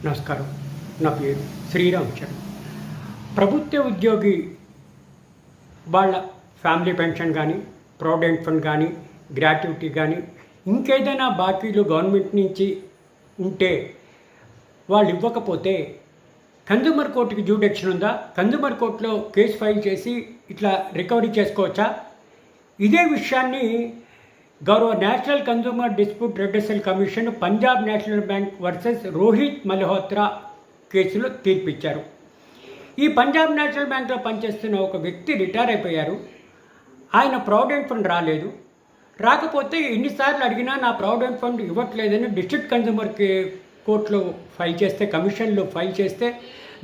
నమస్కారం. నా పేరు శ్రీరామ్ చరణ్. ప్రభుత్వ ఉద్యోగి వాళ్ళ ఫ్యామిలీ పెన్షన్ కానీ, ప్రావిడెంట్ ఫండ్ కానీ, గ్రాట్యుటీ కానీ, ఇంకేదైనా బాకీలు గవర్నమెంట్ నుంచి ఉంటే వాళ్ళు ఇవ్వకపోతే కన్జ్యూమర్ కోర్టుకి జ్యూడిక్షన్ ఉందా? కన్జ్యూమర్ కోర్టులో కేసు ఫైల్ చేసి ఇట్లా రికవరీ చేసుకోవచ్చా? ఇదే విషయాన్ని గౌరవ national consumer dispute redressal commission Punjab national bank versus Rohit Malhotra కేసులో తీర్పిచ్చారు. ఈ పంజాబ్ నేషనల్ బ్యాంక్లో పనిచేస్తున్న ఒక వ్యక్తి రిటైర్ అయిపోయారు. ఆయన ప్రావిడెంట్ ఫండ్ రాలేదు. రాకపోతే ఎన్నిసార్లు అడిగినా నా ప్రావిడెంట్ ఫండ్ ఇవ్వట్లేదని డిస్ట్రిక్ట్ కన్జ్యూమర్ కోర్టులో ఫైల్ చేస్తే, కమిషన్లో ఫైల్ చేస్తే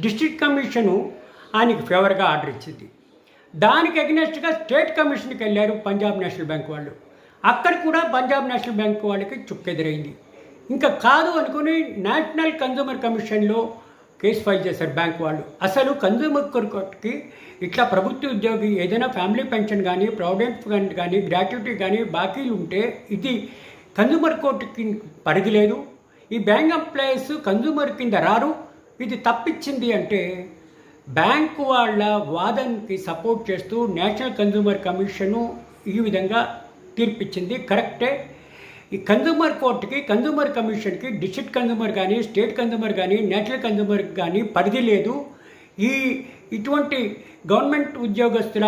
డిస్ట్రిక్ట్ కమిషను ఆయనకి ఫేవర్గా ఆర్డర్ ఇచ్చింది. దానికి అగెనెస్ట్గా స్టేట్ కమిషన్కి వెళ్ళారు పంజాబ్ నేషనల్ బ్యాంక్ వాళ్ళు. అక్కడ కూడా పంజాబ్ నేషనల్ బ్యాంక్ వాళ్ళకి చుక్కెదురైంది. ఇంకా కాదు అనుకుని నేషనల్ కన్జ్యూమర్ కమిషన్లో కేసు ఫైల్ చేశారు బ్యాంక్ వాళ్ళు. అసలు కన్జ్యూమర్ కోర్టుకి ఇట్లా ప్రభుత్వ ఉద్యోగి ఏదైనా ఫ్యామిలీ పెన్షన్ కానీ, ప్రావిడెంట్ ఫండ్ కానీ, గ్రాట్యుటీ కానీ బాకీలు ఉంటే ఇది కన్జ్యూమర్ కోర్టుకి పరిధి లేదు. ఈ బ్యాంక్ ఎంప్లాయీస్ కన్జ్యూమర్ కింద రారు. ఇది తప్పించింది అంటే బ్యాంకు వాళ్ళ వాదనకి సపోర్ట్ చేస్తూ నేషనల్ కన్జ్యూమర్ కమిషను ఈ విధంగా తీర్పిచ్చింది. కరెక్టే. ఈ కన్జ్యూమర్ కోర్టుకి, కన్జ్యూమర్ కమిషన్కి డిస్ట్రిక్ట్ కన్జ్యూమర్ కానీ, స్టేట్ కన్జ్యూమర్ కానీ, నేషనల్ కన్జ్యూమర్ కానీ పరిధి లేదు. ఇటువంటి గవర్నమెంట్ ఉద్యోగస్తుల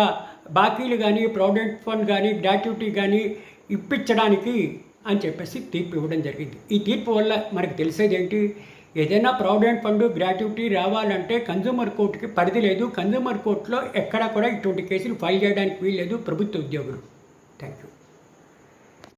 బాకీలు కానీ, ప్రావిడెంట్ ఫండ్ కానీ, గ్రాట్యుటీ కానీ ఇప్పించడానికి అని చెప్పేసి తీర్పు ఇవ్వడం జరిగింది. ఈ తీర్పు వల్ల మనకు తెలిసేది ఏంటి? ఏదైనా ప్రావిడెంట్ ఫండ్, గ్రాట్యుటీ రావాలంటే కన్జ్యూమర్ కోర్టుకి పరిధి లేదు. కన్జ్యూమర్ కోర్టులో ఎక్కడా కూడా ఇటువంటి కేసులు ఫైల్ చేయడానికి వీల్లేదు ప్రభుత్వ ఉద్యోగులు. Thank you.